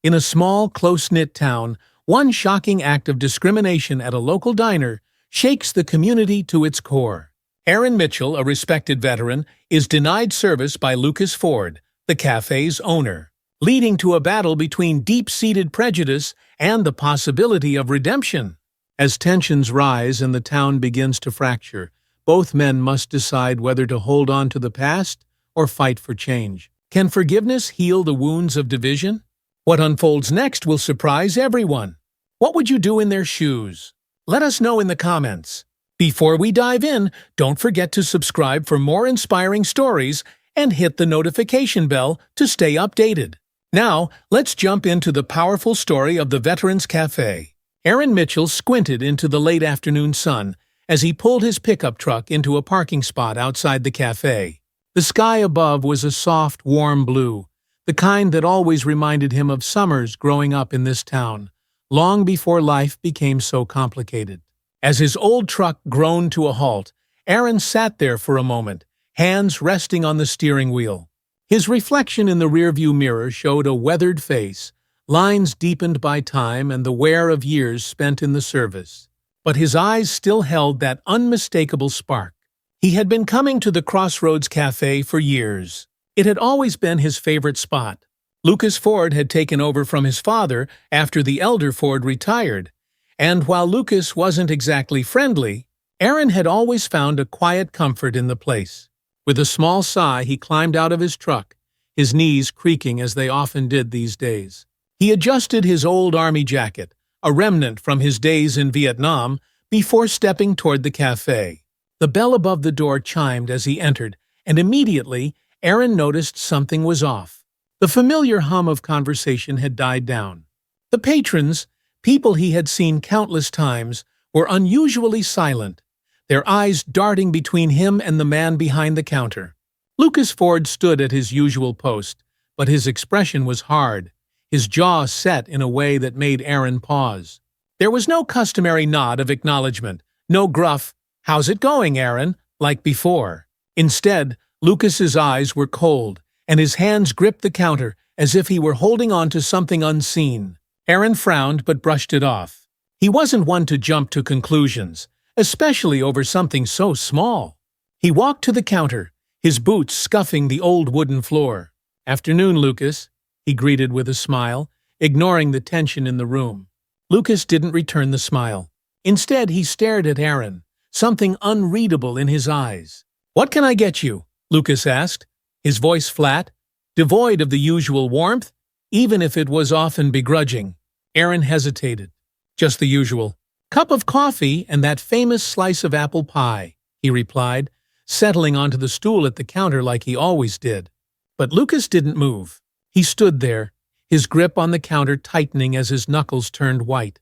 In a small, close-knit town, one shocking act of discrimination at a local diner shakes the community to its core. Aaron Mitchell, a respected veteran, is denied service by Lucas Ford, the cafe's owner, leading to a battle between deep-seated prejudice and the possibility of redemption. As tensions rise and the town begins to fracture, both men must decide whether to hold on to the past or fight for change. Can forgiveness heal the wounds of division? What unfolds next will surprise everyone. What would you do in their shoes? Let us know in the comments. Before we dive in, don't forget to subscribe for more inspiring stories and hit the notification bell to stay updated. Now, let's jump into the powerful story of the Veterans Cafe. Aaron Mitchell squinted into the late afternoon sun as he pulled his pickup truck into a parking spot outside the cafe. The sky above was a soft, warm blue, the kind that always reminded him of summers growing up in this town, long before life became so complicated. As his old truck groaned to a halt, Aaron sat there for a moment, hands resting on the steering wheel. His reflection in the rearview mirror showed a weathered face, lines deepened by time and the wear of years spent in the service. But his eyes still held that unmistakable spark. He had been coming to the Crossroads Cafe for years. It had always been his favorite spot. Lucas Ford had taken over from his father after the elder Ford retired, and while Lucas wasn't exactly friendly, Aaron had always found a quiet comfort in the place. With a small sigh, he climbed out of his truck, his knees creaking as they often did these days. He adjusted his old army jacket, a remnant from his days in Vietnam, before stepping toward the cafe. The bell above the door chimed as he entered, and immediately Aaron noticed something was off. The familiar hum of conversation had died down. The patrons, people he had seen countless times, were unusually silent, their eyes darting between him and the man behind the counter. Lucas Ford stood at his usual post, but his expression was hard, his jaw set in a way that made Aaron pause. There was no customary nod of acknowledgment, no gruff, "How's it going, Aaron?" like before. Instead, Lucas's eyes were cold, and his hands gripped the counter as if he were holding on to something unseen. Aaron frowned but brushed it off. He wasn't one to jump to conclusions, especially over something so small. He walked to the counter, his boots scuffing the old wooden floor. "Afternoon, Lucas," he greeted with a smile, ignoring the tension in the room. Lucas didn't return the smile. Instead, he stared at Aaron, something unreadable in his eyes. "What can I get you?" Lucas asked, his voice flat, devoid of the usual warmth, even if it was often begrudging. Aaron hesitated. "Just the usual. Cup of coffee and that famous slice of apple pie," he replied, settling onto the stool at the counter like he always did. But Lucas didn't move. He stood there, his grip on the counter tightening as his knuckles turned white.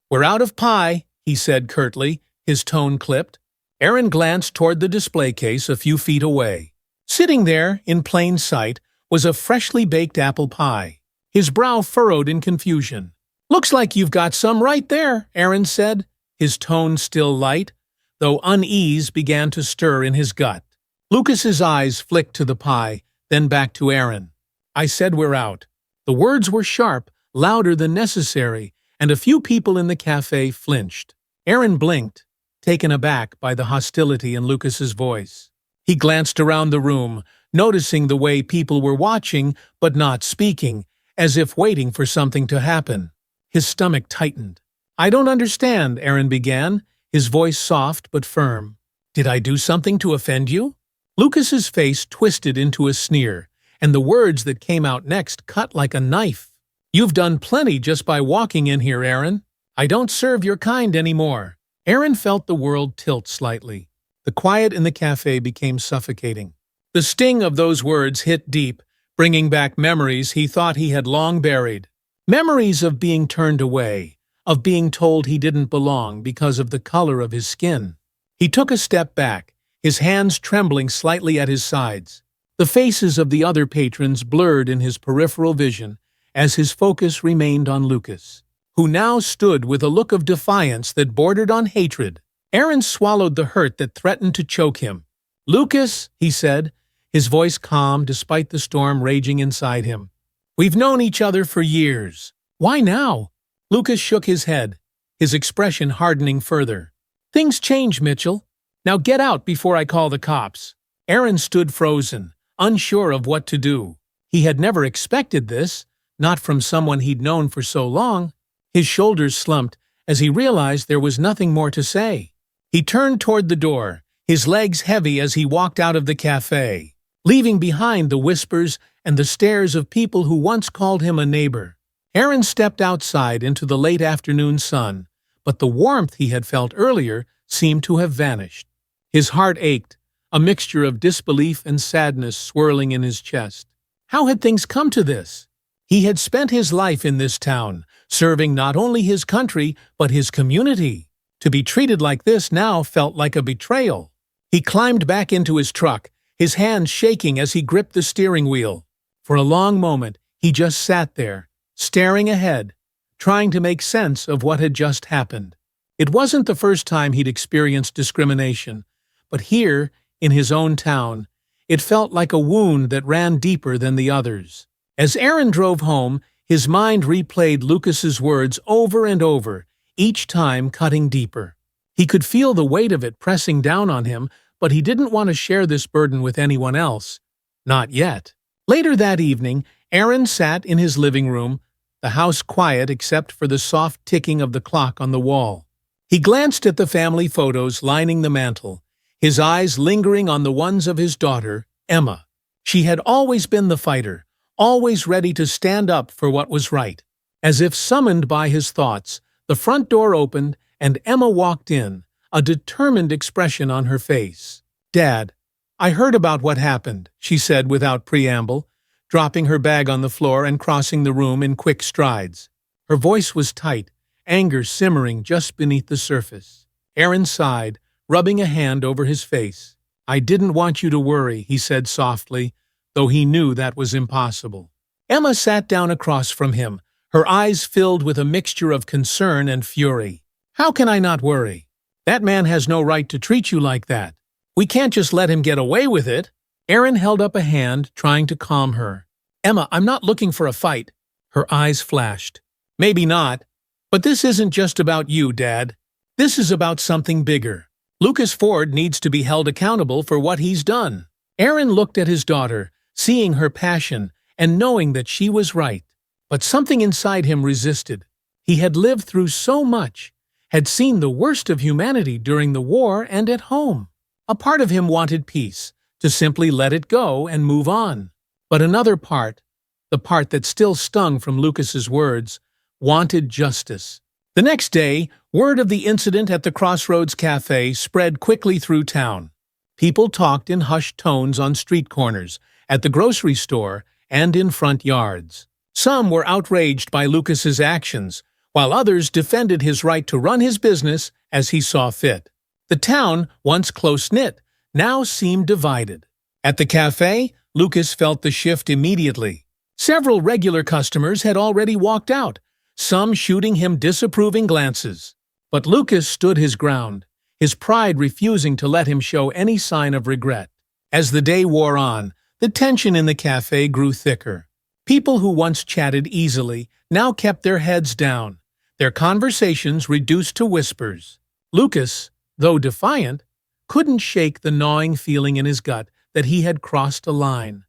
"We're out of pie," he said curtly, his tone clipped. Aaron glanced toward the display case a few feet away. Sitting there, in plain sight, was a freshly baked apple pie. His brow furrowed in confusion. "Looks like you've got some right there," Aaron said, his tone still light, though unease began to stir in his gut. Lucas's eyes flicked to the pie, then back to Aaron. "I said we're out." The words were sharp, louder than necessary, and a few people in the cafe flinched. Aaron blinked, taken aback by the hostility in Lucas's voice. He glanced around the room, noticing the way people were watching but not speaking, as if waiting for something to happen. His stomach tightened. "I don't understand," Aaron began, his voice soft but firm. "Did I do something to offend you?" Lucas's face twisted into a sneer, and the words that came out next cut like a knife. "You've done plenty just by walking in here, Aaron. I don't serve your kind anymore." Aaron felt the world tilt slightly. The quiet in the cafe became suffocating. The sting of those words hit deep, bringing back memories he thought he had long buried. Memories of being turned away, of being told he didn't belong because of the color of his skin. He took a step back, his hands trembling slightly at his sides. The faces of the other patrons blurred in his peripheral vision as his focus remained on Lucas, who now stood with a look of defiance that bordered on hatred. Aaron swallowed the hurt that threatened to choke him. "Lucas," he said, his voice calm despite the storm raging inside him. "We've known each other for years. Why now? Lucas shook his head, his expression hardening further. Things change, Mitchell. Now get out before I call the cops. Aaron stood frozen, unsure of what to do. He had never expected this, not from someone he'd known for so long. His shoulders slumped as he realized there was nothing more to say. He turned toward the door, his legs heavy as he walked out of the cafe, leaving behind the whispers and the stares of people who once called him a neighbor. Aaron stepped outside into the late afternoon sun, but the warmth he had felt earlier seemed to have vanished. His heart ached, a mixture of disbelief and sadness swirling in his chest. How had things come to this? He had spent his life in this town, serving not only his country, but his community. To be treated like this now felt like a betrayal. He climbed back into his truck, his hands shaking as he gripped the steering wheel. For a long moment, he just sat there, staring ahead, trying to make sense of what had just happened. It wasn't the first time he'd experienced discrimination, but here, in his own town, it felt like a wound that ran deeper than the others. As Aaron drove home, his mind replayed Lucas's words over and over, each time cutting deeper. He could feel the weight of it pressing down on him, but he didn't want to share this burden with anyone else. Not yet. Later that evening, Aaron sat in his living room, the house quiet except for the soft ticking of the clock on the wall. He glanced at the family photos lining the mantel, his eyes lingering on the ones of his daughter, Emma. She had always been the fighter, always ready to stand up for what was right. As if summoned by his thoughts, the front door opened and Emma walked in, a determined expression on her face. "Dad, I heard about what happened," she said without preamble, dropping her bag on the floor and crossing the room in quick strides. Her voice was tight, anger simmering just beneath the surface. Aaron sighed, rubbing a hand over his face. "I didn't want you to worry," he said softly, though he knew that was impossible. Emma sat down across from him, her eyes filled with a mixture of concern and fury. "How can I not worry? That man has no right to treat you like that. We can't just let him get away with it." Aaron held up a hand, trying to calm her. "Emma, I'm not looking for a fight." Her eyes flashed. "Maybe not, but this isn't just about you, Dad. This is about something bigger. Lucas Ford needs to be held accountable for what he's done." Aaron looked at his daughter, seeing her passion and knowing that she was right. But something inside him resisted. He had lived through so much, had seen the worst of humanity during the war and at home. A part of him wanted peace, to simply let it go and move on. But another part, the part that still stung from Lucas's words, wanted justice. The next day, word of the incident at the Crossroads Cafe spread quickly through town. People talked in hushed tones on street corners, at the grocery store, and in front yards. Some were outraged by Lucas's actions, while others defended his right to run his business as he saw fit. The town, once close-knit, now seemed divided. At the cafe, Lucas felt the shift immediately. Several regular customers had already walked out, some shooting him disapproving glances. But Lucas stood his ground, his pride refusing to let him show any sign of regret. As the day wore on, the tension in the cafe grew thicker. People who once chatted easily now kept their heads down, their conversations reduced to whispers. Lucas, though defiant, couldn't shake the gnawing feeling in his gut that he had crossed a line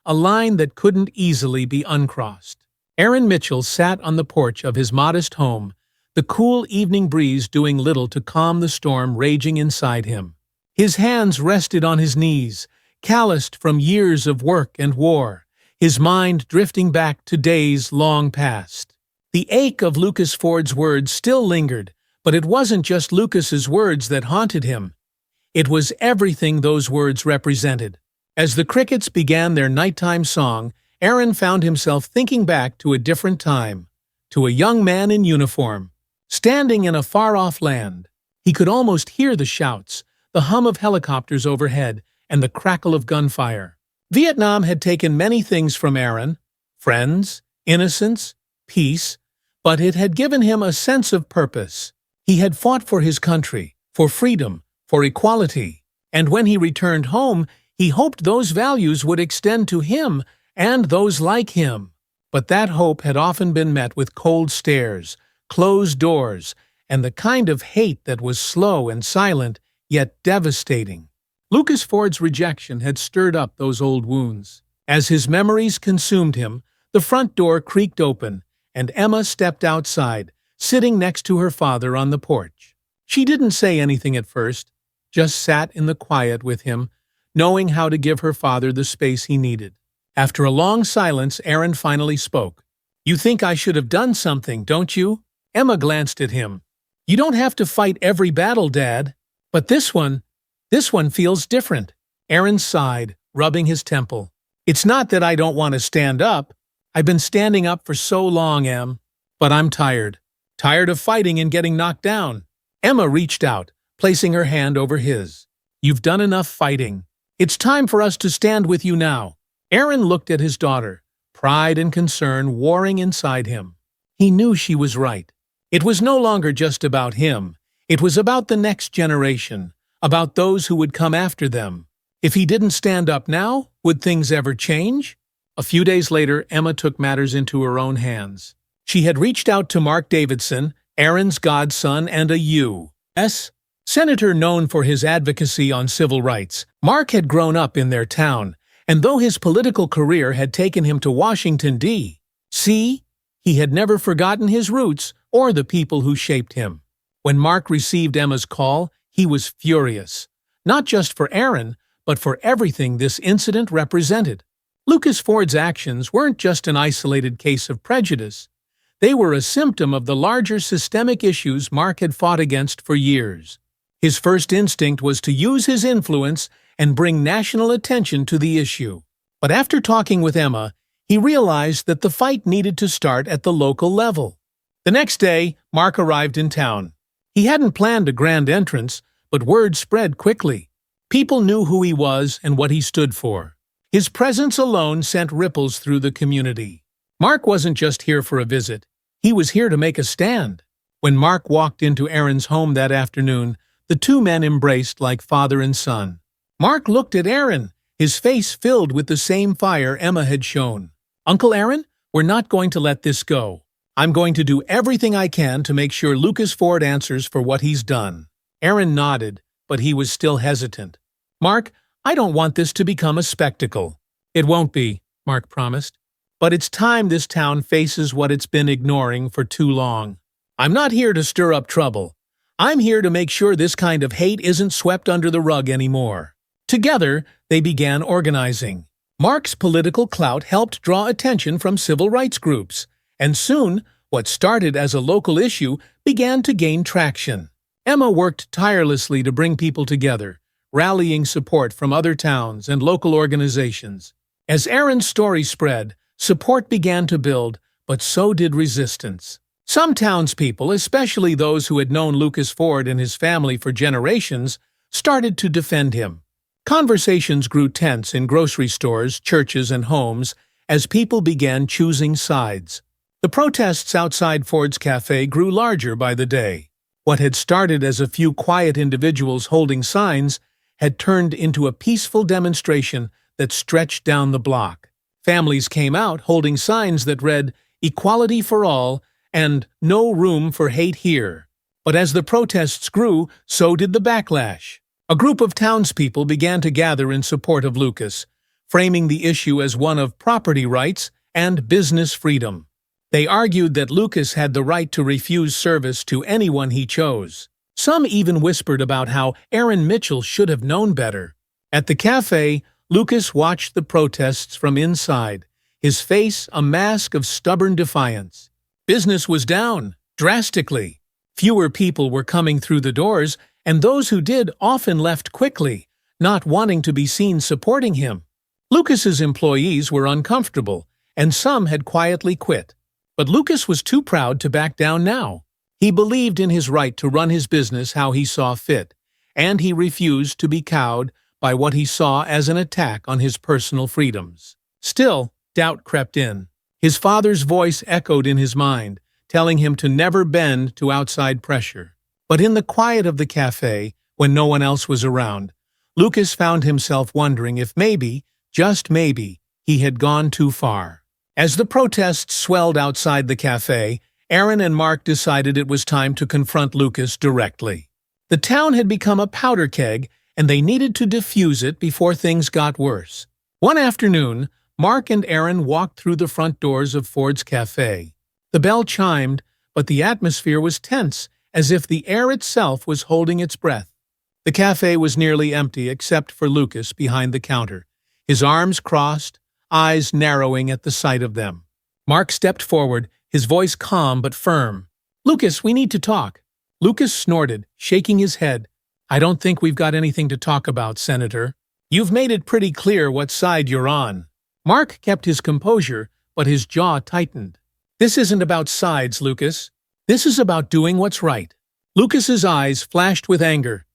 that couldn't easily be uncrossed. Aaron Mitchell sat on the porch of his modest home, the cool evening breeze doing little to calm the storm raging inside him. His hands rested on his knees, calloused from years of work and war, his mind drifting back to days long past. The ache of Lucas Ford's words still lingered, but it wasn't just Lucas's words that haunted him. It was everything those words represented. As the crickets began their nighttime song, Aaron found himself thinking back to a different time, to a young man in uniform, standing in a far-off land. He could almost hear the shouts, the hum of helicopters overhead, and the crackle of gunfire. Vietnam had taken many things from Aaron: friends, innocence, peace, but it had given him a sense of purpose. He had fought for his country, for freedom, for equality, and when he returned home, he hoped those values would extend to him and those like him. But that hope had often been met with cold stares, closed doors, and the kind of hate that was slow and silent, yet devastating. Lucas Ford's rejection had stirred up those old wounds. As his memories consumed him, the front door creaked open, and Emma stepped outside, sitting next to her father on the porch. She didn't say anything at first, just sat in the quiet with him, knowing how to give her father the space he needed. After a long silence, Aaron finally spoke. "You think I should have done something, don't you?" Emma glanced at him. "You don't have to fight every battle, Dad. But this one feels different." Aaron sighed, rubbing his temple. "It's not that I don't want to stand up. I've been standing up for so long, Em. But I'm tired. Tired of fighting and getting knocked down." Emma reached out, placing her hand over his. "You've done enough fighting. It's time for us to stand with you now." Aaron looked at his daughter, pride and concern warring inside him. He knew she was right. It was no longer just about him. It was about the next generation, about those who would come after them. If he didn't stand up now, would things ever change? A few days later, Emma took matters into her own hands. She had reached out to Mark Davidson, Aaron's godson and a U.S. senator known for his advocacy on civil rights. Mark had grown up in their town, and though his political career had taken him to Washington, D.C., he had never forgotten his roots or the people who shaped him. When Mark received Emma's call, he was furious, not just for Aaron, but for everything this incident represented. Lucas Ford's actions weren't just an isolated case of prejudice. They were a symptom of the larger systemic issues Mark had fought against for years. His first instinct was to use his influence and bring national attention to the issue. But after talking with Emma, he realized that the fight needed to start at the local level. The next day, Mark arrived in town. He hadn't planned a grand entrance, but word spread quickly. People knew who he was and what he stood for. His presence alone sent ripples through the community. Mark wasn't just here for a visit. He was here to make a stand. When Mark walked into Aaron's home that afternoon, the two men embraced like father and son. Mark looked at Aaron, his face filled with the same fire Emma had shown. "Uncle Aaron, we're not going to let this go. I'm going to do everything I can to make sure Lucas Ford answers for what he's done." Aaron nodded, but he was still hesitant. "Mark, I don't want this to become a spectacle." "It won't be," Mark promised. "But it's time this town faces what it's been ignoring for too long. I'm not here to stir up trouble. I'm here to make sure this kind of hate isn't swept under the rug anymore." Together, they began organizing. Mark's political clout helped draw attention from civil rights groups, and soon, what started as a local issue began to gain traction. Emma worked tirelessly to bring people together, rallying support from other towns and local organizations. As Aaron's story spread, support began to build, but so did resistance. Some townspeople, especially those who had known Lucas Ford and his family for generations, started to defend him. Conversations grew tense in grocery stores, churches, and homes as people began choosing sides. The protests outside Ford's cafe grew larger by the day. What had started as a few quiet individuals holding signs had turned into a peaceful demonstration that stretched down the block. Families came out holding signs that read, "Equality for all," and "No room for hate here." But as the protests grew, so did the backlash. A group of townspeople began to gather in support of Lucas, framing the issue as one of property rights and business freedom. They argued that Lucas had the right to refuse service to anyone he chose. Some even whispered about how Aaron Mitchell should have known better. At the cafe, Lucas watched the protests from inside, his face a mask of stubborn defiance. Business was down, drastically. Fewer people were coming through the doors, and those who did often left quickly, not wanting to be seen supporting him. Lucas's employees were uncomfortable, and some had quietly quit. But Lucas was too proud to back down now. He believed in his right to run his business how he saw fit, and he refused to be cowed by what he saw as an attack on his personal freedoms. Still, doubt crept in. His father's voice echoed in his mind, telling him to never bend to outside pressure. But in the quiet of the cafe, when no one else was around, Lucas found himself wondering if maybe, just maybe, he had gone too far. As the protests swelled outside the cafe, Aaron and Mark decided it was time to confront Lucas directly. The town had become a powder keg, and they needed to defuse it before things got worse. One afternoon, Mark and Aaron walked through the front doors of Ford's cafe. The bell chimed, but the atmosphere was tense, as if the air itself was holding its breath. The cafe was nearly empty except for Lucas behind the counter, his arms crossed, eyes narrowing at the sight of them. Mark stepped forward, his voice calm but firm. "Lucas, we need to talk." Lucas snorted, shaking his head. "I don't think we've got anything to talk about, Senator. You've made it pretty clear what side you're on." Mark kept his composure, but his jaw tightened. "This isn't about sides, Lucas. This is about doing what's right." Lucas's eyes flashed with anger.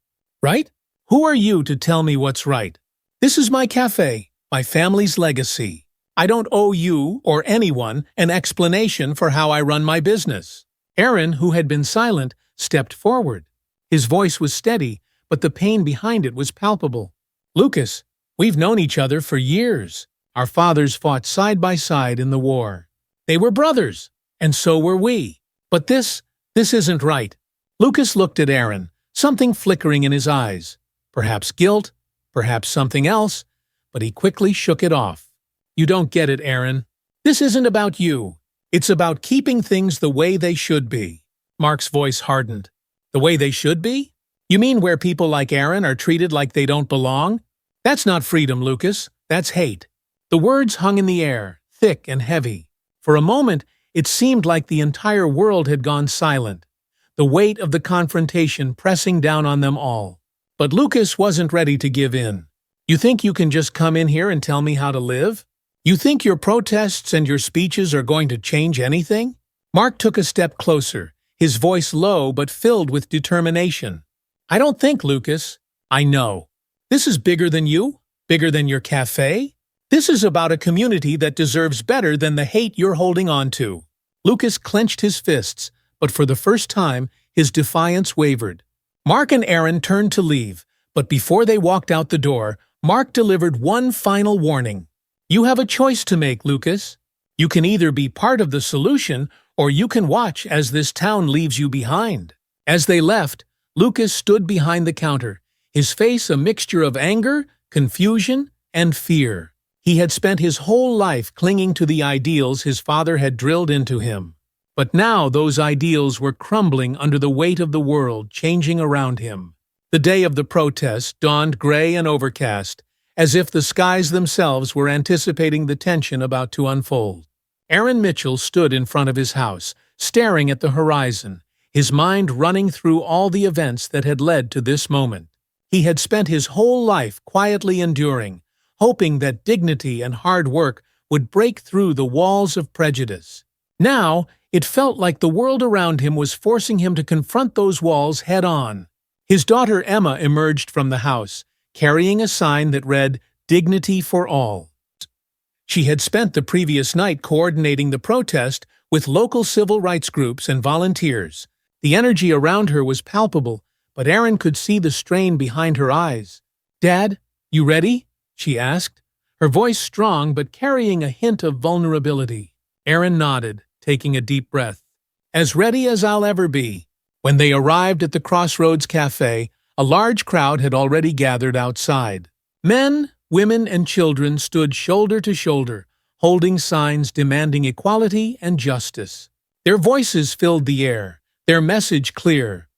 "Right? Who are you to tell me what's right? This is my cafe, my family's legacy. I don't owe you or anyone an explanation for how I run my business." Aaron, who had been silent, stepped forward. His voice was steady, but the pain behind it was palpable. "Lucas, we've known each other for years. Our fathers fought side by side in the war. They were brothers, and so were we. But this isn't right." Lucas looked at Aaron, something flickering in his eyes. Perhaps guilt, perhaps something else, but he quickly shook it off. "You don't get it, Aaron. This isn't about you. It's about keeping things the way they should be." Mark's voice hardened. "The way they should be? You mean where people like Aaron are treated like they don't belong? That's not freedom, Lucas. That's hate." The words hung in the air, thick and heavy. For a moment, it seemed like the entire world had gone silent, the weight of the confrontation pressing down on them all. But Lucas wasn't ready to give in. "You think you can just come in here and tell me how to live? You think your protests and your speeches are going to change anything?" Mark took a step closer, his voice low but filled with determination. "I don't think, Lucas. I know. This is bigger than you, bigger than your cafe. This is about a community that deserves better than the hate you're holding on to." Lucas clenched his fists, but for the first time, his defiance wavered. Mark and Aaron turned to leave, but before they walked out the door, Mark delivered one final warning. "You have a choice to make, Lucas. You can either be part of the solution, or you can watch as this town leaves you behind." As they left, Lucas stood behind the counter, his face a mixture of anger, confusion, and fear. He had spent his whole life clinging to the ideals his father had drilled into him. But now those ideals were crumbling under the weight of the world changing around him. The day of the protest dawned gray and overcast, as if the skies themselves were anticipating the tension about to unfold. Aaron Mitchell stood in front of his house, staring at the horizon, his mind running through all the events that had led to this moment. He had spent his whole life quietly enduring, hoping that dignity and hard work would break through the walls of prejudice. Now, it felt like the world around him was forcing him to confront those walls head-on. His daughter Emma emerged from the house, carrying a sign that read, "Dignity for All." She had spent the previous night coordinating the protest with local civil rights groups and volunteers. The energy around her was palpable, but Aaron could see the strain behind her eyes. "Dad, you ready?" she asked, her voice strong but carrying a hint of vulnerability. Aaron nodded, taking a deep breath. "As ready as I'll ever be." When they arrived at the Crossroads Cafe, a large crowd had already gathered outside. Men, women, and children stood shoulder to shoulder, holding signs demanding equality and justice. Their voices filled the air, their message clear.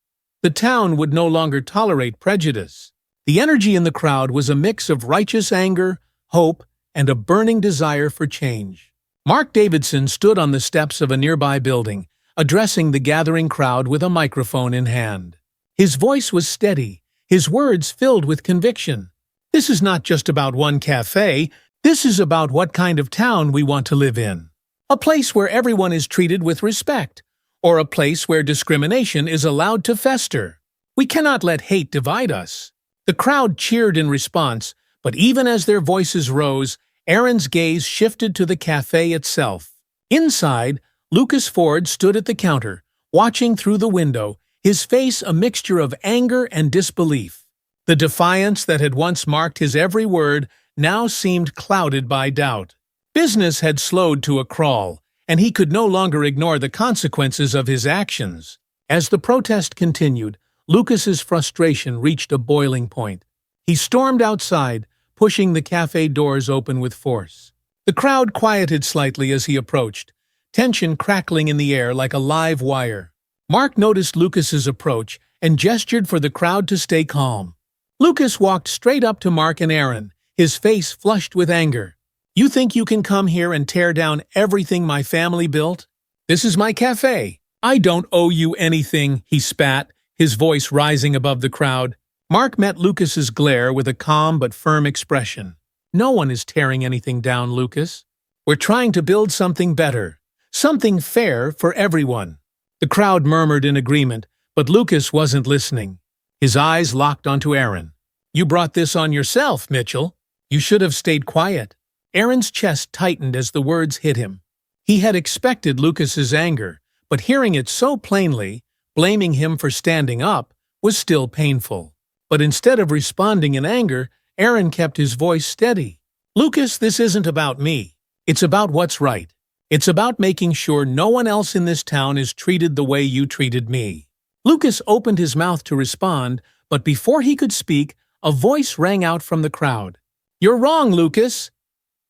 The town would no longer tolerate prejudice. The energy in the crowd was a mix of righteous anger, hope, and a burning desire for change. Mark Davidson stood on the steps of a nearby building, addressing the gathering crowd with a microphone in hand. His voice was steady, his words filled with conviction. "This is not just about one cafe, this is about what kind of town we want to live in. A place where everyone is treated with respect, or a place where discrimination is allowed to fester. We cannot let hate divide us." The crowd cheered in response, but even as their voices rose, Aaron's gaze shifted to the cafe itself. Inside, Lucas Ford stood at the counter, watching through the window, his face a mixture of anger and disbelief. The defiance that had once marked his every word now seemed clouded by doubt. Business had slowed to a crawl, and he could no longer ignore the consequences of his actions. As the protest continued, Lucas's frustration reached a boiling point. He stormed outside, pushing the cafe doors open with force. The crowd quieted slightly as he approached, tension crackling in the air like a live wire. Mark noticed Lucas's approach and gestured for the crowd to stay calm. Lucas walked straight up to Mark and Aaron, his face flushed with anger. "You think you can come here and tear down everything my family built? This is my cafe. I don't owe you anything," he spat, his voice rising above the crowd. Mark met Lucas's glare with a calm but firm expression. "No one is tearing anything down, Lucas. We're trying to build something better, something fair for everyone." The crowd murmured in agreement, but Lucas wasn't listening. His eyes locked onto Aaron. "You brought this on yourself, Mitchell. You should have stayed quiet." Aaron's chest tightened as the words hit him. He had expected Lucas's anger, but hearing it so plainly, blaming him for standing up, was still painful. But instead of responding in anger, Aaron kept his voice steady. "Lucas, this isn't about me. It's about what's right. It's about making sure no one else in this town is treated the way you treated me." Lucas opened his mouth to respond, but before he could speak, a voice rang out from the crowd. "You're wrong, Lucas."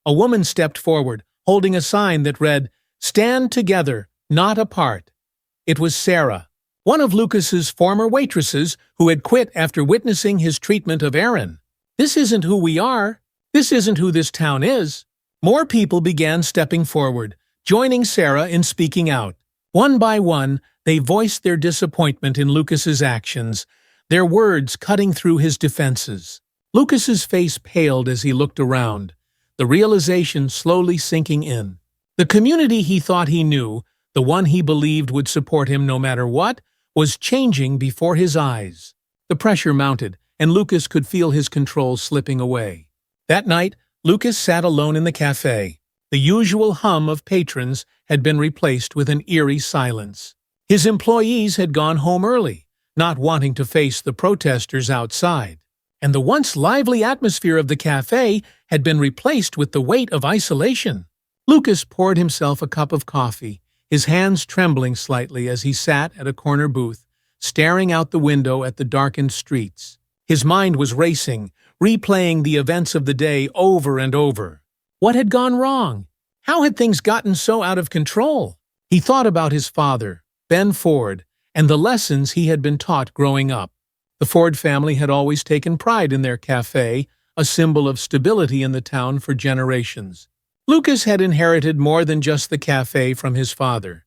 A woman stepped forward, holding a sign that read, "Stand together, not apart." It was Sarah, one of Lucas's former waitresses who had quit after witnessing his treatment of Aaron. "This isn't who we are. This isn't who this town is." More people began stepping forward, joining Sarah in speaking out. One by one, they voiced their disappointment in Lucas's actions, their words cutting through his defenses. Lucas's face paled as he looked around, the realization slowly sinking in. The community he thought he knew, the one he believed would support him no matter what, was changing before his eyes. The pressure mounted, and Lucas could feel his control slipping away. That night, Lucas sat alone in the cafe. The usual hum of patrons had been replaced with an eerie silence. His employees had gone home early, not wanting to face the protesters outside. And the once lively atmosphere of the cafe had been replaced with the weight of isolation. Lucas poured himself a cup of coffee, his hands trembling slightly as he sat at a corner booth, staring out the window at the darkened streets. His mind was racing, replaying the events of the day over and over. What had gone wrong? How had things gotten so out of control? He thought about his father, Ben Ford, and the lessons he had been taught growing up. The Ford family had always taken pride in their cafe, a symbol of stability in the town for generations. Lucas had inherited more than just the cafe from his father.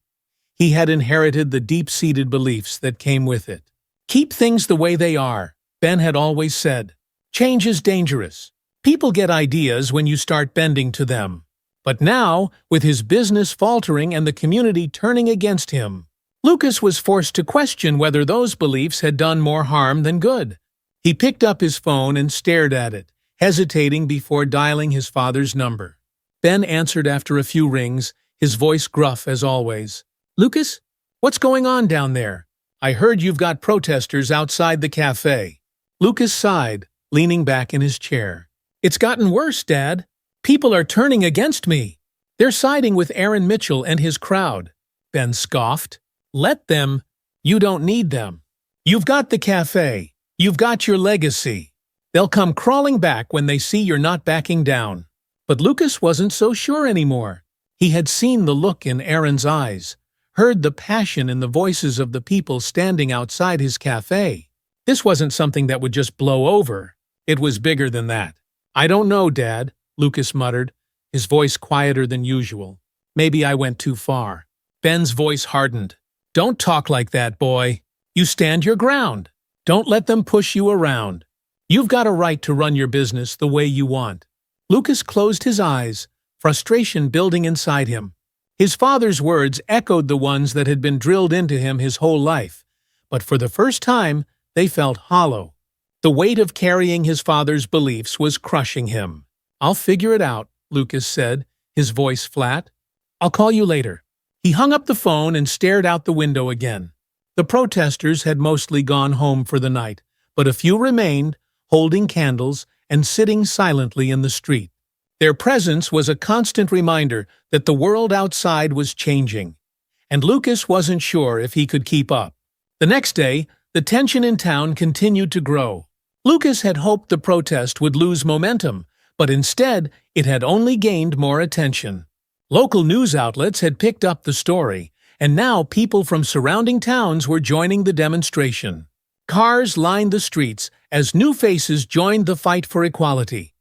He had inherited the deep-seated beliefs that came with it. "Keep things the way they are," Ben had always said. "Change is dangerous. People get ideas when you start bending to them." But now, with his business faltering and the community turning against him, Lucas was forced to question whether those beliefs had done more harm than good. He picked up his phone and stared at it, hesitating before dialing his father's number. Ben answered after a few rings, his voice gruff as always. "Lucas, what's going on down there? I heard you've got protesters outside the cafe." Lucas sighed, leaning back in his chair. "It's gotten worse, Dad. People are turning against me. They're siding with Aaron Mitchell and his crowd." Ben scoffed. "Let them. You don't need them. You've got the cafe. You've got your legacy. They'll come crawling back when they see you're not backing down." But Lucas wasn't so sure anymore. He had seen the look in Aaron's eyes, heard the passion in the voices of the people standing outside his cafe. This wasn't something that would just blow over. It was bigger than that. "I don't know, Dad," Lucas muttered, his voice quieter than usual. "Maybe I went too far." Ben's voice hardened. "Don't talk like that, boy. You stand your ground. Don't let them push you around. You've got a right to run your business the way you want." Lucas closed his eyes, frustration building inside him. His father's words echoed the ones that had been drilled into him his whole life, but for the first time, they felt hollow. The weight of carrying his father's beliefs was crushing him. "I'll figure it out," Lucas said, his voice flat. "I'll call you later." He hung up the phone and stared out the window again. The protesters had mostly gone home for the night, but a few remained, holding candles and sitting silently in the street. Their presence was a constant reminder that the world outside was changing, and Lucas wasn't sure if he could keep up. The next day, the tension in town continued to grow. Lucas had hoped the protest would lose momentum, but instead it had only gained more attention. Local news outlets had picked up the story, and now people from surrounding towns were joining the demonstration. Cars lined the streets as new faces joined the fight for equality,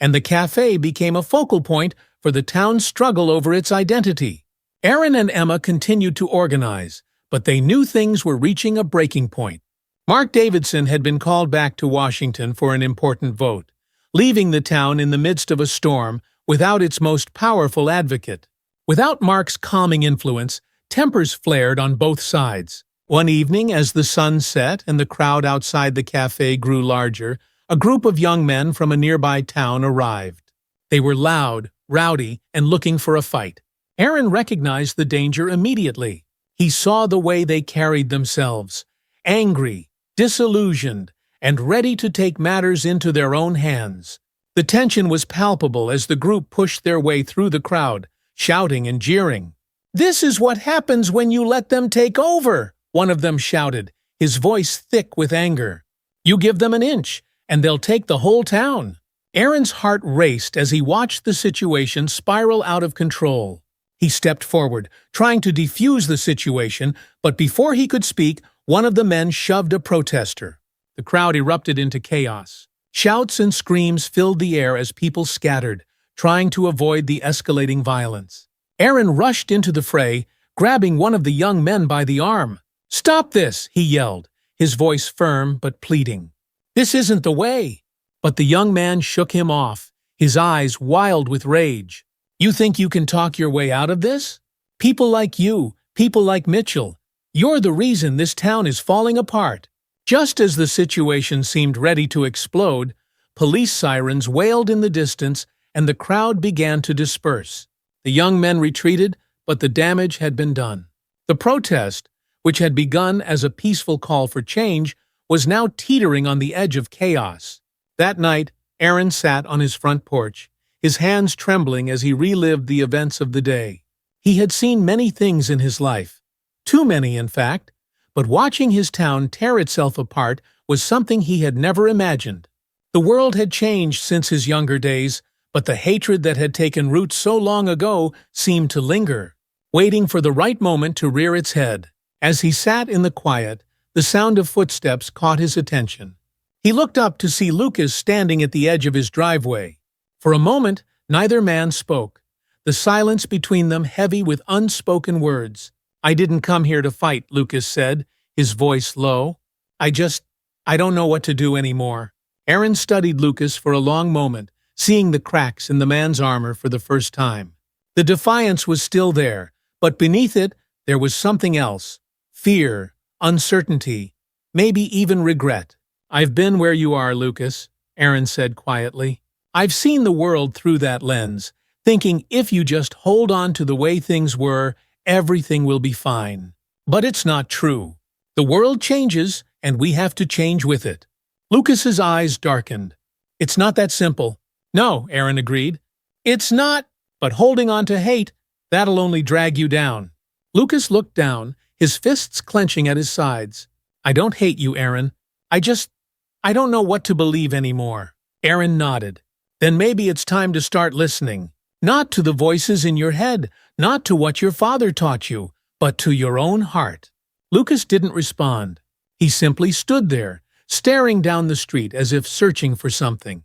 and the cafe became a focal point for the town's struggle over its identity. Aaron and Emma continued to organize, but they knew things were reaching a breaking point. Mark Davidson had been called back to Washington for an important vote, leaving the town in the midst of a storm without its most powerful advocate. Without Mark's calming influence, tempers flared on both sides. One evening, as the sun set and the crowd outside the cafe grew larger, a group of young men from a nearby town arrived. They were loud, rowdy, and looking for a fight. Aaron recognized the danger immediately. He saw the way they carried themselves, angry, disillusioned, and ready to take matters into their own hands. The tension was palpable as the group pushed their way through the crowd, shouting and jeering. "This is what happens when you let them take over," one of them shouted, his voice thick with anger. "You give them an inch, and they'll take the whole town." Aaron's heart raced as he watched the situation spiral out of control. He stepped forward, trying to defuse the situation, but before he could speak, one of the men shoved a protester. The crowd erupted into chaos. Shouts and screams filled the air as people scattered, trying to avoid the escalating violence. Aaron rushed into the fray, grabbing one of the young men by the arm. "Stop this!" he yelled, his voice firm but pleading. "This isn't the way." But the young man shook him off, his eyes wild with rage. "You think you can talk your way out of this? People like you, people like Mitchell, you're the reason this town is falling apart." Just as the situation seemed ready to explode, police sirens wailed in the distance and the crowd began to disperse. The young men retreated, but the damage had been done. The protest, which had begun as a peaceful call for change, was now teetering on the edge of chaos. That night, Aaron sat on his front porch, his hands trembling as he relived the events of the day. He had seen many things in his life, too many in fact, but watching his town tear itself apart was something he had never imagined. The world had changed since his younger days, but the hatred that had taken root so long ago seemed to linger, waiting for the right moment to rear its head. As he sat in the quiet, the sound of footsteps caught his attention. He looked up to see Lucas standing at the edge of his driveway. For a moment, neither man spoke, the silence between them heavy with unspoken words. "I didn't come here to fight," Lucas said, his voice low. I don't know what to do anymore." Aaron studied Lucas for a long moment, seeing the cracks in the man's armor for the first time. The defiance was still there, but beneath it, there was something else. Fear, uncertainty, maybe even regret. "I've been where you are, Lucas," Aaron said quietly. "I've seen the world through that lens, thinking if you just hold on to the way things were, everything will be fine. But it's not true. The world changes, and we have to change with it." Lucas's eyes darkened. "It's not that simple." "No," Aaron agreed. "It's not, but holding on to hate, that'll only drag you down." Lucas looked down, his fists clenching at his sides. "I don't hate you, Aaron. I don't know what to believe anymore." Aaron nodded. "Then maybe it's time to start listening. Not to the voices in your head, not to what your father taught you, but to your own heart." Lucas didn't respond. He simply stood there, staring down the street as if searching for something.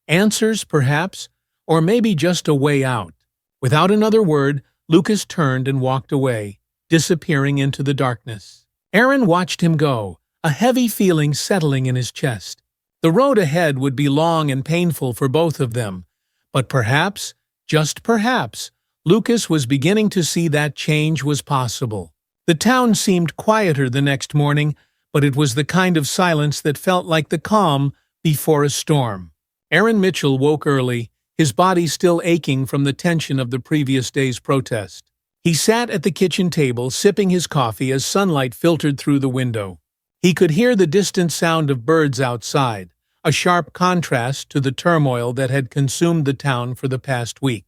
Answers, perhaps, or maybe just a way out. Without another word, Lucas turned and walked away, disappearing into the darkness. Aaron watched him go, a heavy feeling settling in his chest. The road ahead would be long and painful for both of them, but perhaps, just perhaps, Lucas was beginning to see that change was possible. The town seemed quieter the next morning, but it was the kind of silence that felt like the calm before a storm. Aaron Mitchell woke early, his body still aching from the tension of the previous day's protest. He sat at the kitchen table, sipping his coffee as sunlight filtered through the window. He could hear the distant sound of birds outside, a sharp contrast to the turmoil that had consumed the town for the past week.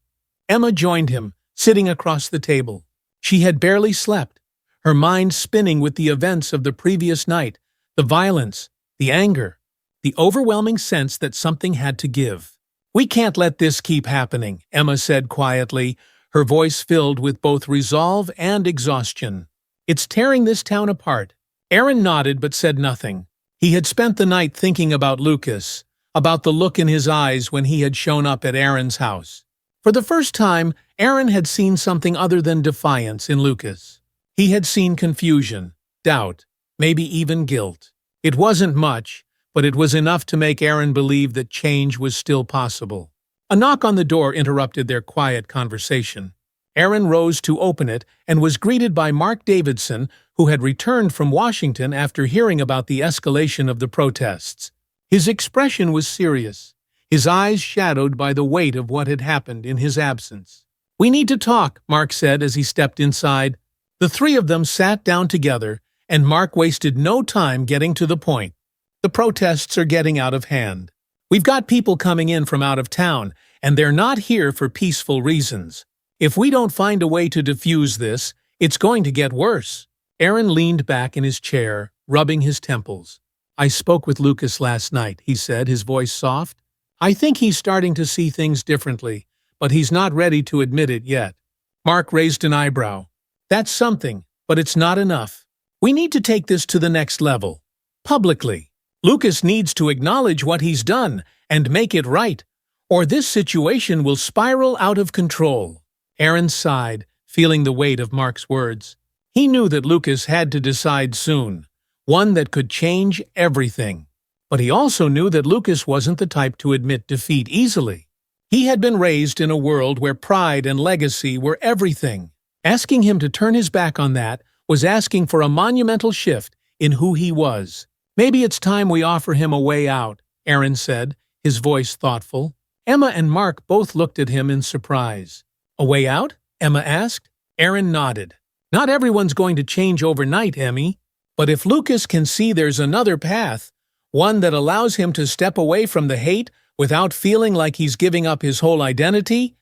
Emma joined him, sitting across the table. She had barely slept, her mind spinning with the events of the previous night, the violence, the anger, the overwhelming sense that something had to give. "We can't let this keep happening," Emma said quietly, her voice filled with both resolve and exhaustion. "It's tearing this town apart." Aaron nodded but said nothing. He had spent the night thinking about Lucas, about the look in his eyes when he had shown up at Aaron's house. For the first time, Aaron had seen something other than defiance in Lucas. He had seen confusion, doubt, maybe even guilt. It wasn't much, but it was enough to make Aaron believe that change was still possible. A knock on the door interrupted their quiet conversation. Aaron rose to open it and was greeted by Mark Davidson, who had returned from Washington after hearing about the escalation of the protests. His expression was serious, his eyes shadowed by the weight of what had happened in his absence. "We need to talk," Mark said as he stepped inside. The three of them sat down together, and Mark wasted no time getting to the point. "The protests are getting out of hand. We've got people coming in from out of town, and they're not here for peaceful reasons. If we don't find a way to defuse this, it's going to get worse." Aaron leaned back in his chair, rubbing his temples. "I spoke with Lucas last night," he said, his voice soft. "I think he's starting to see things differently, but he's not ready to admit it yet." Mark raised an eyebrow. "That's something, but it's not enough. We need to take this to the next level. Publicly. Lucas needs to acknowledge what he's done and make it right, or this situation will spiral out of control." Aaron sighed, feeling the weight of Mark's words. He knew that Lucas had to decide soon, one that could change everything. But he also knew that Lucas wasn't the type to admit defeat easily. He had been raised in a world where pride and legacy were everything. Asking him to turn his back on that was asking for a monumental shift in who he was. "Maybe it's time we offer him a way out," Aaron said, his voice thoughtful. Emma and Mark both looked at him in surprise. "A way out?" Emma asked. Aaron nodded. "Not everyone's going to change overnight, Emmy. But if Lucas can see there's another path, one that allows him to step away from the hate without feeling like he's giving up his whole identity,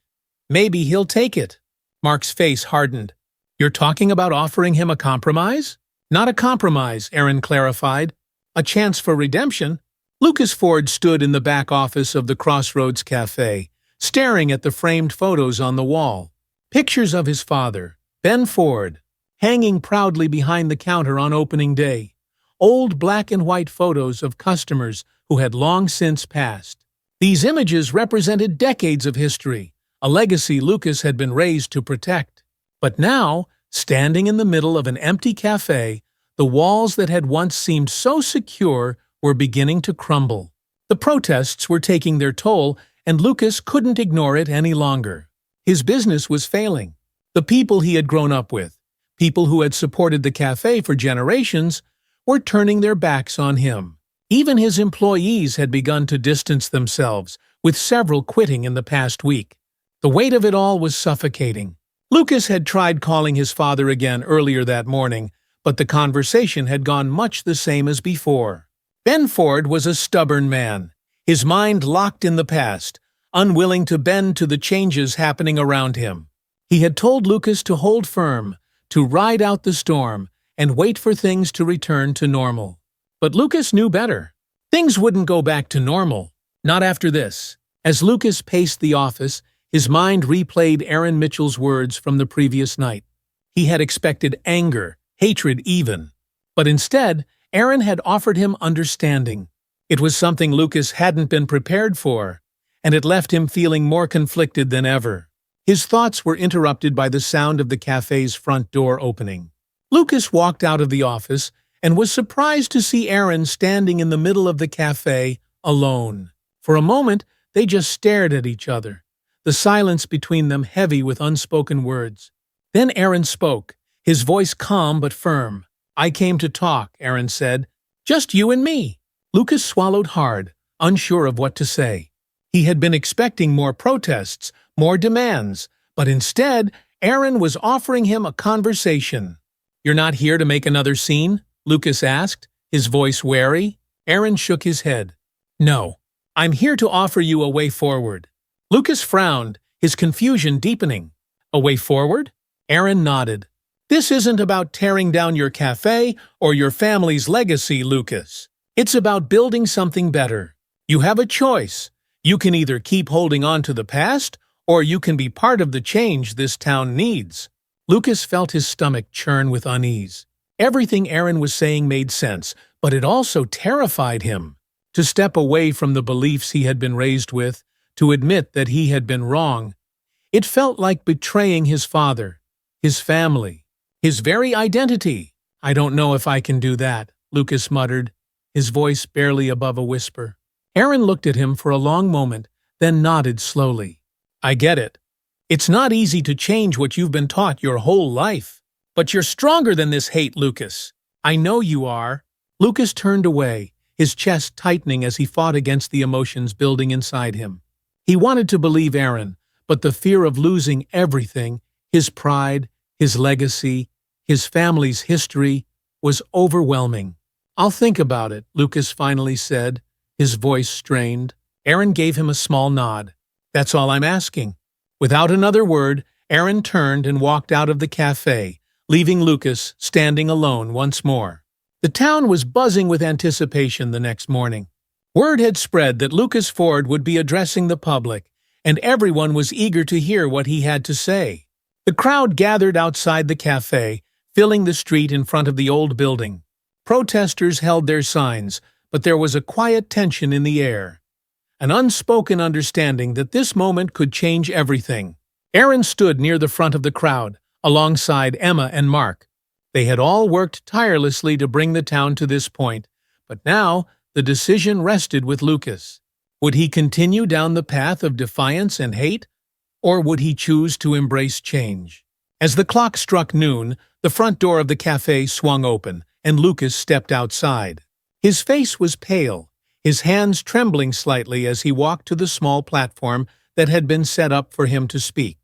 maybe he'll take it." Mark's face hardened. "You're talking about offering him a compromise?" "Not a compromise," Aaron clarified. "A chance for redemption." Lucas Ford stood in the back office of the Crossroads Cafe, staring at the framed photos on the wall. Pictures of his father, Ben Ford, hanging proudly behind the counter on opening day. Old black and white photos of customers who had long since passed. These images represented decades of history, a legacy Lucas had been raised to protect. But now, standing in the middle of an empty cafe, the walls that had once seemed so secure were beginning to crumble. The protests were taking their toll, and Lucas couldn't ignore it any longer. His business was failing. The people he had grown up with, people who had supported the cafe for generations, were turning their backs on him. Even his employees had begun to distance themselves, with several quitting in the past week. The weight of it all was suffocating. Lucas had tried calling his father again earlier that morning, but the conversation had gone much the same as before. Ben Ford was a stubborn man, his mind locked in the past, unwilling to bend to the changes happening around him. He had told Lucas to hold firm, to ride out the storm, and wait for things to return to normal. But Lucas knew better. Things wouldn't go back to normal, not after this. As Lucas paced the office, his mind replayed Aaron Mitchell's words from the previous night. He had expected anger, hatred even. But instead, Aaron had offered him understanding. It was something Lucas hadn't been prepared for, and it left him feeling more conflicted than ever. His thoughts were interrupted by the sound of the cafe's front door opening. Lucas walked out of the office and was surprised to see Aaron standing in the middle of the cafe, alone. For a moment, they just stared at each other, the silence between them heavy with unspoken words. Then Aaron spoke, his voice calm but firm. "I came to talk," Aaron said. "Just you and me." Lucas swallowed hard, unsure of what to say. He had been expecting more protests, more demands, but instead, Aaron was offering him a conversation. "You're not here to make another scene?" Lucas asked, his voice wary. Aaron shook his head. No. I'm here to offer you a way forward. Lucas frowned, his confusion deepening. A way forward? Aaron nodded. This isn't about tearing down your cafe or your family's legacy, Lucas. It's about building something better. You have a choice. You can either keep holding on to the past, or you can be part of the change this town needs. Lucas felt his stomach churn with unease. Everything Aaron was saying made sense, but it also terrified him. To step away from the beliefs he had been raised with, to admit that he had been wrong, it felt like betraying his father, his family, his very identity. I don't know if I can do that, Lucas muttered, his voice barely above a whisper. Aaron looked at him for a long moment, then nodded slowly. I get it. It's not easy to change what you've been taught your whole life. But you're stronger than this hate, Lucas. I know you are. Lucas turned away, his chest tightening as he fought against the emotions building inside him. He wanted to believe Aaron, but the fear of losing everything, his pride, his legacy, his family's history, was overwhelming. I'll think about it, Lucas finally said, his voice strained. Aaron gave him a small nod. That's all I'm asking. Without another word, Aaron turned and walked out of the cafe, leaving Lucas standing alone once more. The town was buzzing with anticipation the next morning. Word had spread that Lucas Ford would be addressing the public, and everyone was eager to hear what he had to say. The crowd gathered outside the cafe, filling the street in front of the old building. Protesters held their signs, but there was a quiet tension in the air. An unspoken understanding that this moment could change everything. Aaron stood near the front of the crowd, alongside Emma and Mark. They had all worked tirelessly to bring the town to this point, but now the decision rested with Lucas. Would he continue down the path of defiance and hate, or would he choose to embrace change? As the clock struck noon, the front door of the cafe swung open, and Lucas stepped outside. His face was pale, his hands trembling slightly as he walked to the small platform that had been set up for him to speak.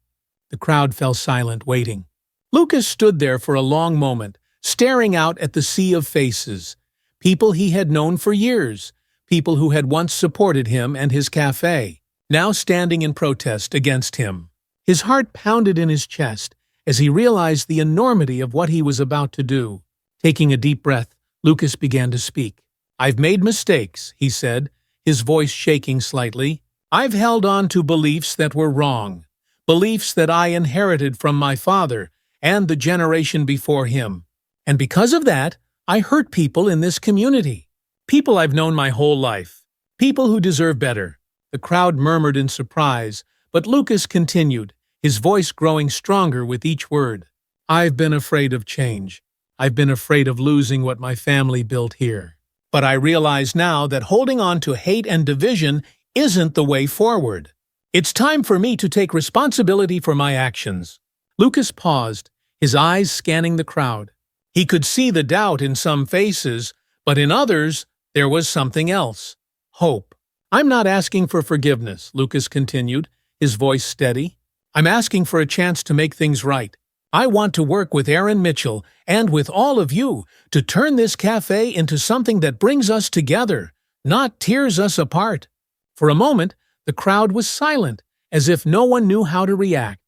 The crowd fell silent, waiting. Lucas stood there for a long moment, staring out at the sea of faces. People he had known for years, people who had once supported him and his cafe, now standing in protest against him. His heart pounded in his chest as he realized the enormity of what he was about to do. Taking a deep breath, Lucas began to speak. I've made mistakes, he said, his voice shaking slightly. I've held on to beliefs that were wrong, beliefs that I inherited from my father and the generation before him. And because of that, I hurt people in this community. People I've known my whole life. People who deserve better. The crowd murmured in surprise, but Lucas continued, his voice growing stronger with each word. I've been afraid of change. I've been afraid of losing what my family built here. But I realize now that holding on to hate and division isn't the way forward. It's time for me to take responsibility for my actions. Lucas paused, his eyes scanning the crowd. He could see the doubt in some faces, but in others, there was something else. Hope. I'm not asking for forgiveness, Lucas continued, his voice steady. I'm asking for a chance to make things right. I want to work with Aaron Mitchell and with all of you to turn this cafe into something that brings us together, not tears us apart. For a moment, the crowd was silent, as if no one knew how to react.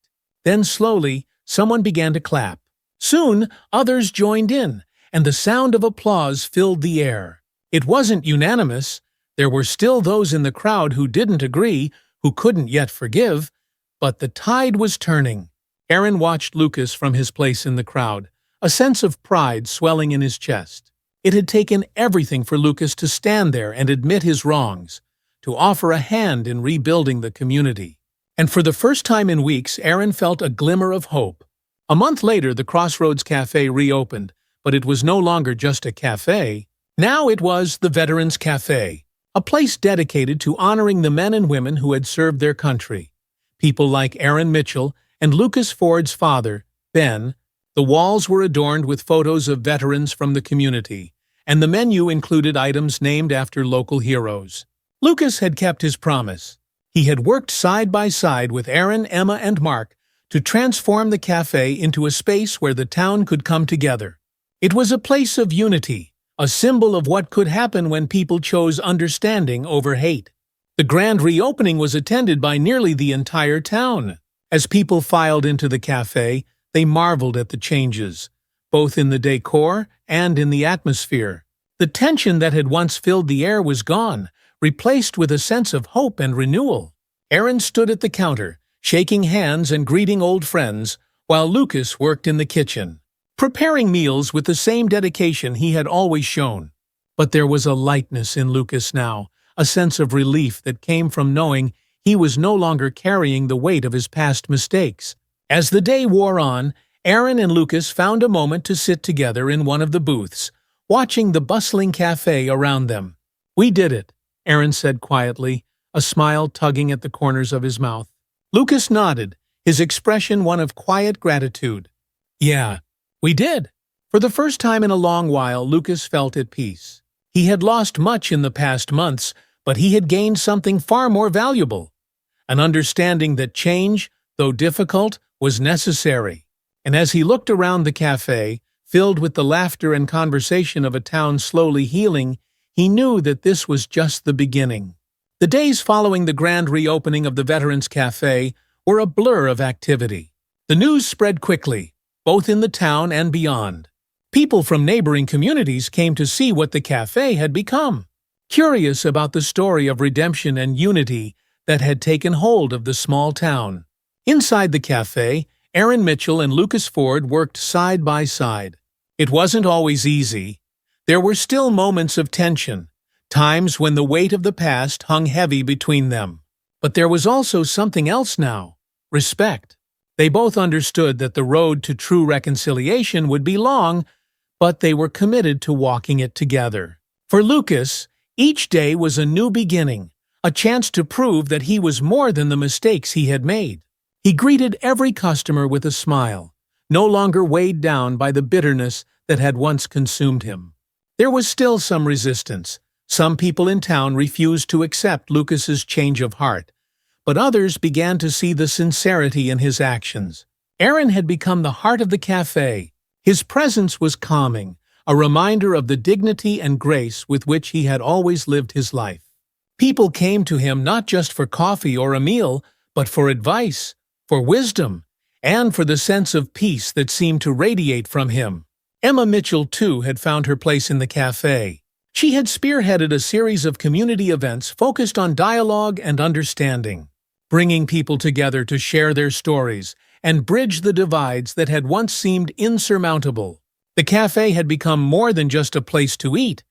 Then slowly, someone began to clap. Soon, others joined in, and the sound of applause filled the air. It wasn't unanimous. There were still those in the crowd who didn't agree, who couldn't yet forgive, but the tide was turning. Aaron watched Lucas from his place in the crowd, a sense of pride swelling in his chest. It had taken everything for Lucas to stand there and admit his wrongs, to offer a hand in rebuilding the community. And for the first time in weeks, Aaron felt a glimmer of hope. A month later, the Crossroads Cafe reopened, but it was no longer just a cafe. Now it was the Veterans Cafe, a place dedicated to honoring the men and women who had served their country. People like Aaron Mitchell and Lucas Ford's father, Ben. The walls were adorned with photos of veterans from the community, and the menu included items named after local heroes. Lucas had kept his promise. He had worked side by side with Aaron, Emma, and Mark to transform the cafe into a space where the town could come together. It was a place of unity, a symbol of what could happen when people chose understanding over hate. The grand reopening was attended by nearly the entire town. As people filed into the cafe, they marveled at the changes, both in the decor and in the atmosphere. The tension that had once filled the air was gone, replaced with a sense of hope and renewal. Aaron stood at the counter, shaking hands and greeting old friends, while Lucas worked in the kitchen, preparing meals with the same dedication he had always shown. But there was a lightness in Lucas now, a sense of relief that came from knowing he was no longer carrying the weight of his past mistakes. As the day wore on, Aaron and Lucas found a moment to sit together in one of the booths, watching the bustling cafe around them. "We did it," Aaron said quietly, a smile tugging at the corners of his mouth. Lucas nodded, his expression one of quiet gratitude. "Yeah, we did." For the first time in a long while, Lucas felt at peace. He had lost much in the past months, but he had gained something far more valuable: an understanding that change, though difficult, was necessary. And as he looked around the cafe, filled with the laughter and conversation of a town slowly healing, he knew that this was just the beginning. The days following the grand reopening of the Veterans Cafe were a blur of activity. The news spread quickly, both in the town and beyond. People from neighboring communities came to see what the cafe had become, curious about the story of redemption and unity that had taken hold of the small town. Inside the cafe, Aaron Mitchell and Lucas Ford worked side by side. It wasn't always easy. There were still moments of tension, times when the weight of the past hung heavy between them. But there was also something else now: respect. They both understood that the road to true reconciliation would be long, but they were committed to walking it together. For Lucas, each day was a new beginning, a chance to prove that he was more than the mistakes he had made. He greeted every customer with a smile, no longer weighed down by the bitterness that had once consumed him. There was still some resistance. Some people in town refused to accept Lucas's change of heart, but others began to see the sincerity in his actions. Aaron had become the heart of the cafe. His presence was calming, a reminder of the dignity and grace with which he had always lived his life. People came to him not just for coffee or a meal, but for advice, for wisdom, and for the sense of peace that seemed to radiate from him. Emma Mitchell, too, had found her place in the cafe. She had spearheaded a series of community events focused on dialogue and understanding, bringing people together to share their stories and bridge the divides that had once seemed insurmountable. The cafe had become more than just a place to eat.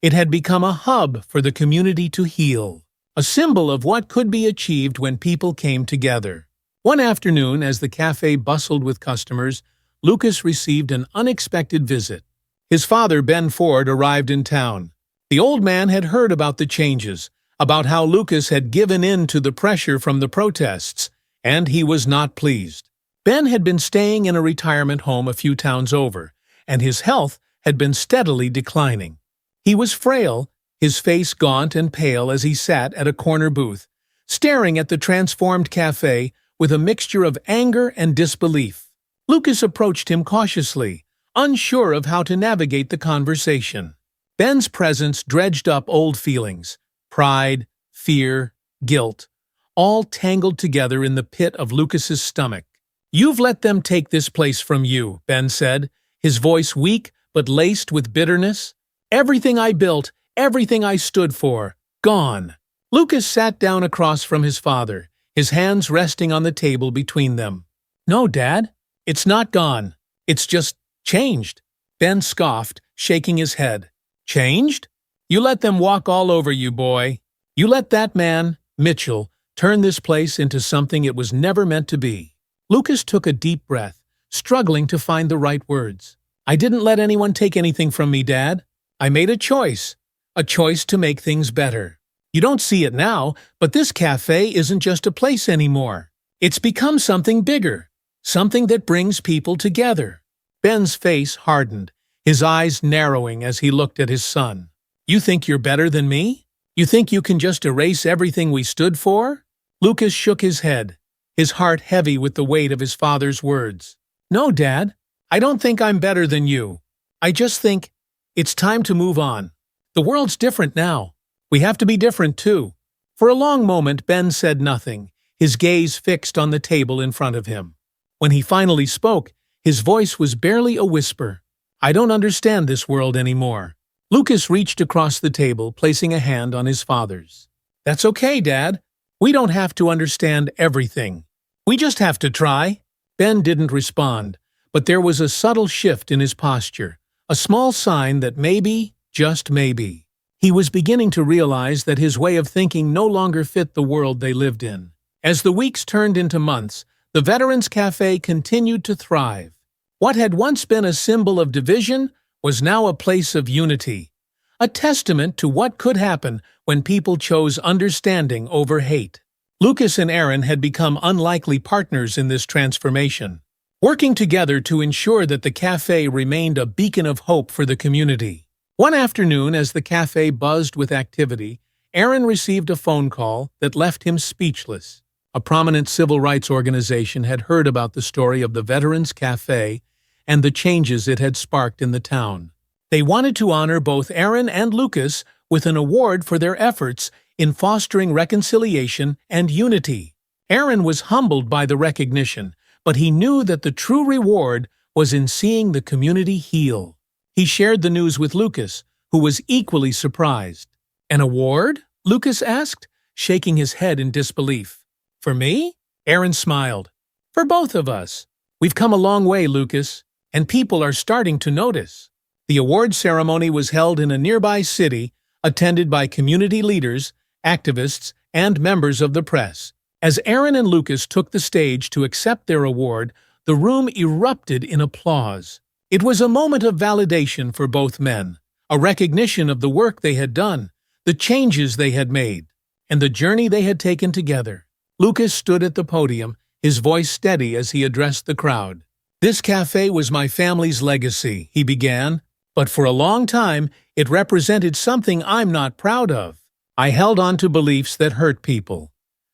It had become a hub for the community to heal, a symbol of what could be achieved when people came together. One afternoon, as the cafe bustled with customers, Lucas received an unexpected visit. His father, Ben Ford, arrived in town. The old man had heard about the changes, about how Lucas had given in to the pressure from the protests, and he was not pleased. Ben had been staying in a retirement home a few towns over, and his health had been steadily declining. He was frail, his face gaunt and pale as he sat at a corner booth, staring at the transformed cafe with a mixture of anger and disbelief. Lucas approached him cautiously, unsure of how to navigate the conversation. Ben's presence dredged up old feelings: pride, fear, guilt, all tangled together in the pit of Lucas's stomach. "You've let them take this place from you," Ben said, his voice weak but laced with bitterness. "Everything I built, everything I stood for, gone." Lucas sat down across from his father, his hands resting on the table between them. "No, Dad, it's not gone. It's just changed," Ben scoffed, shaking his head. "Changed? You let them walk all over you, boy. You let that man, Mitchell, turn this place into something it was never meant to be." Lucas took a deep breath, struggling to find the right words. "I didn't let anyone take anything from me, Dad. I made a choice to make things better. You don't see it now, but this cafe isn't just a place anymore. It's become something bigger, something that brings people together." Ben's face hardened, his eyes narrowing as he looked at his son. "You think you're better than me? You think you can just erase everything we stood for?" Lucas shook his head, his heart heavy with the weight of his father's words. "No, Dad, I don't think I'm better than you. I just think It's time to move on. The world's different now. We have to be different too. For a long moment, Ben said nothing, his gaze fixed on the table in front of him. When he finally spoke, his voice was barely a whisper. I don't understand this world anymore. Lucas reached across the table, placing a hand on his father's. That's okay, Dad. We don't have to understand everything. We just have to try. Ben didn't respond, but there was a subtle shift in his posture, a small sign that maybe, just maybe, he was beginning to realize that his way of thinking no longer fit the world they lived in. As the weeks turned into months, the Veterans Cafe continued to thrive. What had once been a symbol of division was now a place of unity, a testament to what could happen when people chose understanding over hate. Lucas and Aaron had become unlikely partners in this transformation, working together to ensure that the cafe remained a beacon of hope for the community. One afternoon, as the cafe buzzed with activity, Aaron received a phone call that left him speechless. A prominent civil rights organization had heard about the story of the Veterans Cafe and the changes it had sparked in the town. They wanted to honor both Aaron and Lucas with an award for their efforts in fostering reconciliation and unity. Aaron was humbled by the recognition, but he knew that the true reward was in seeing the community heal. He shared the news with Lucas, who was equally surprised. An award? Lucas asked, shaking his head in disbelief. For me? Aaron smiled. For both of us. We've come a long way, Lucas, and people are starting to notice. The award ceremony was held in a nearby city, attended by community leaders, activists, and members of the press. As Aaron and Lucas took the stage to accept their award, the room erupted in applause. It was a moment of validation for both men, a recognition of the work they had done, the changes they had made, and the journey they had taken together. Lucas stood at the podium, his voice steady as he addressed the crowd. This cafe was my family's legacy, he began, but for a long time it represented something I'm not proud of. I held on to beliefs that hurt people,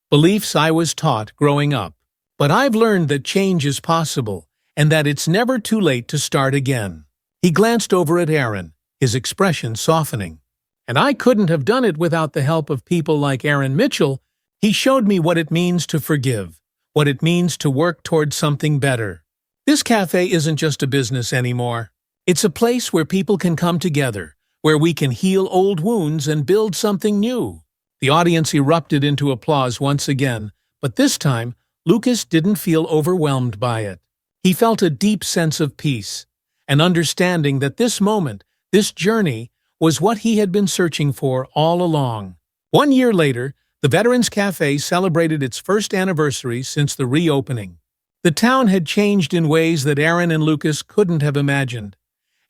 beliefs I was taught growing up. But I've learned that change is possible, and that it's never too late to start again. He glanced over at Aaron, his expression softening. And I couldn't have done it without the help of people like Aaron Mitchell. He showed me what it means to forgive, what it means to work toward something better. This cafe isn't just a business anymore. It's a place where people can come together, where we can heal old wounds and build something new. The audience erupted into applause once again, but this time, Lucas didn't feel overwhelmed by it. He felt a deep sense of peace, an understanding that this moment, this journey, was what he had been searching for all along. 1 year later, the Veterans Cafe celebrated its first anniversary since the reopening. The town had changed in ways that Aaron and Lucas couldn't have imagined,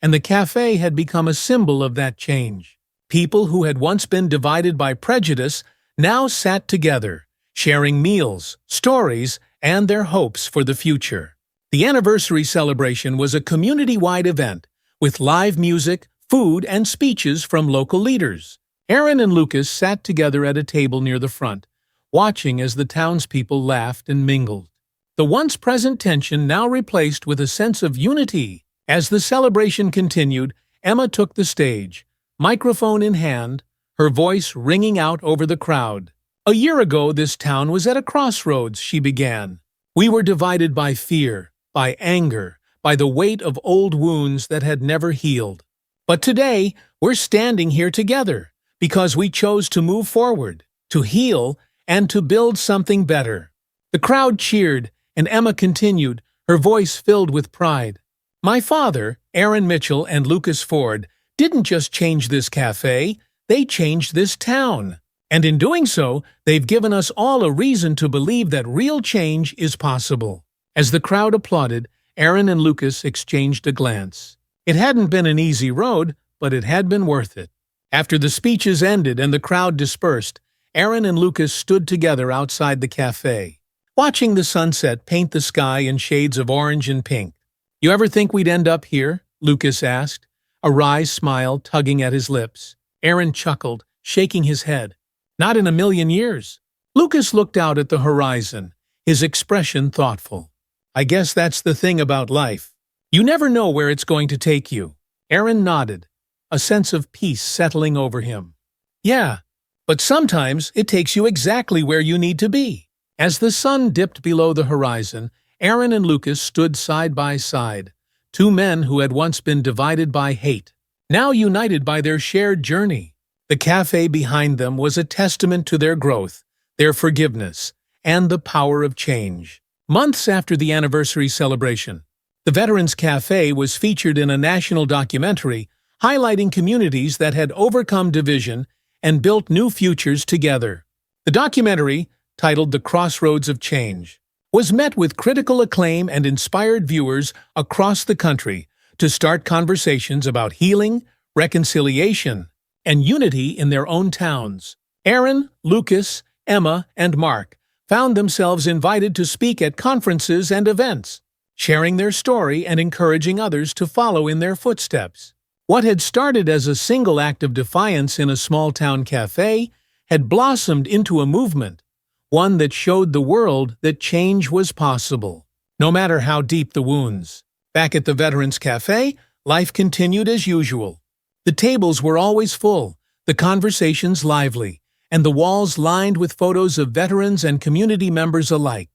and the cafe had become a symbol of that change. People who had once been divided by prejudice now sat together, sharing meals, stories, and their hopes for the future. The anniversary celebration was a community-wide event, with live music, food, and speeches from local leaders. Aaron and Lucas sat together at a table near the front, watching as the townspeople laughed and mingled. The once present tension now replaced with a sense of unity. As the celebration continued, Emma took the stage, microphone in hand, her voice ringing out over the crowd. A year ago, this town was at a crossroads, she began. We were divided by fear, by anger, by the weight of old wounds that had never healed. But today, we're standing here together because we chose to move forward, to heal, and to build something better. The crowd cheered, and Emma continued, her voice filled with pride. My father, Aaron Mitchell and Lucas Ford, didn't just change this cafe, they changed this town. And in doing so, they've given us all a reason to believe that real change is possible. As the crowd applauded, Aaron and Lucas exchanged a glance. It hadn't been an easy road, but it had been worth it. After the speeches ended and the crowd dispersed, Aaron and Lucas stood together outside the cafe, watching the sunset paint the sky in shades of orange and pink. You ever think we'd end up here? Lucas asked, a wry smile tugging at his lips. Aaron chuckled, shaking his head. Not in a million years. Lucas looked out at the horizon, his expression thoughtful. I guess that's the thing about life. You never know where it's going to take you. Aaron nodded, a sense of peace settling over him. Yeah, but sometimes it takes you exactly where you need to be. As the sun dipped below the horizon, Aaron and Lucas stood side by side, two men who had once been divided by hate, now united by their shared journey. The cafe behind them was a testament to their growth, their forgiveness, and the power of change. Months after the anniversary celebration, the Veterans Cafe was featured in a national documentary highlighting communities that had overcome division and built new futures together. The documentary, titled The Crossroads of Change, was met with critical acclaim and inspired viewers across the country to start conversations about healing, reconciliation, and unity in their own towns. Aaron, Lucas, Emma, and Mark found themselves invited to speak at conferences and events, sharing their story and encouraging others to follow in their footsteps. What had started as a single act of defiance in a small-town cafe had blossomed into a movement, one that showed the world that change was possible, no matter how deep the wounds. Back at the Veterans Cafe, life continued as usual. The tables were always full, the conversations lively, and the walls lined with photos of veterans and community members alike.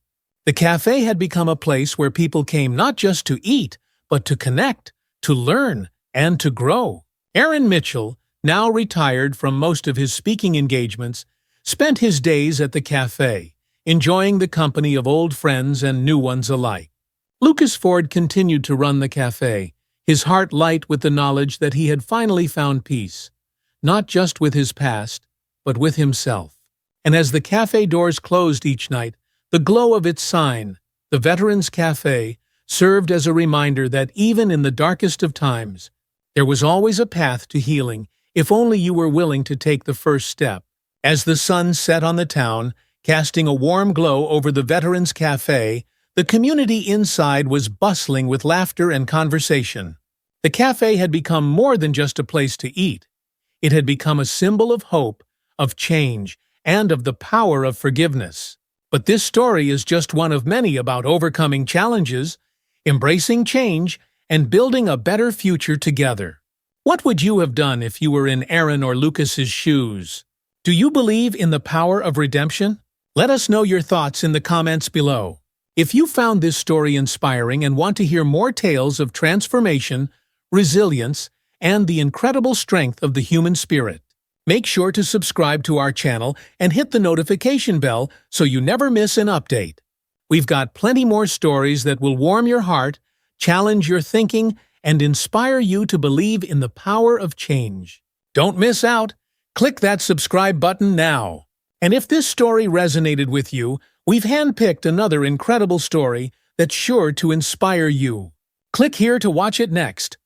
The cafe had become a place where people came not just to eat, but to connect, to learn, and to grow. Aaron Mitchell, now retired from most of his speaking engagements, spent his days at the cafe, enjoying the company of old friends and new ones alike. Lucas Ford continued to run the cafe, his heart light with the knowledge that he had finally found peace, not just with his past, but with himself. And as the cafe doors closed each night, the glow of its sign, the Veterans Cafe, served as a reminder that even in the darkest of times, there was always a path to healing if only you were willing to take the first step. As the sun set on the town, casting a warm glow over the Veterans Cafe, the community inside was bustling with laughter and conversation. The cafe had become more than just a place to eat. It had become a symbol of hope, of change, and of the power of forgiveness. But this story is just one of many about overcoming challenges, embracing change, and building a better future together. What would you have done if you were in Aaron or Lucas's shoes? Do you believe in the power of redemption? Let us know your thoughts in the comments below. If you found this story inspiring and want to hear more tales of transformation, resilience, and the incredible strength of the human spirit, make sure to subscribe to our channel and hit the notification bell so you never miss an update. We've got plenty more stories that will warm your heart, challenge your thinking, and inspire you to believe in the power of change. Don't miss out. Click that subscribe button now. And if this story resonated with you, we've handpicked another incredible story that's sure to inspire you. Click here to watch it next.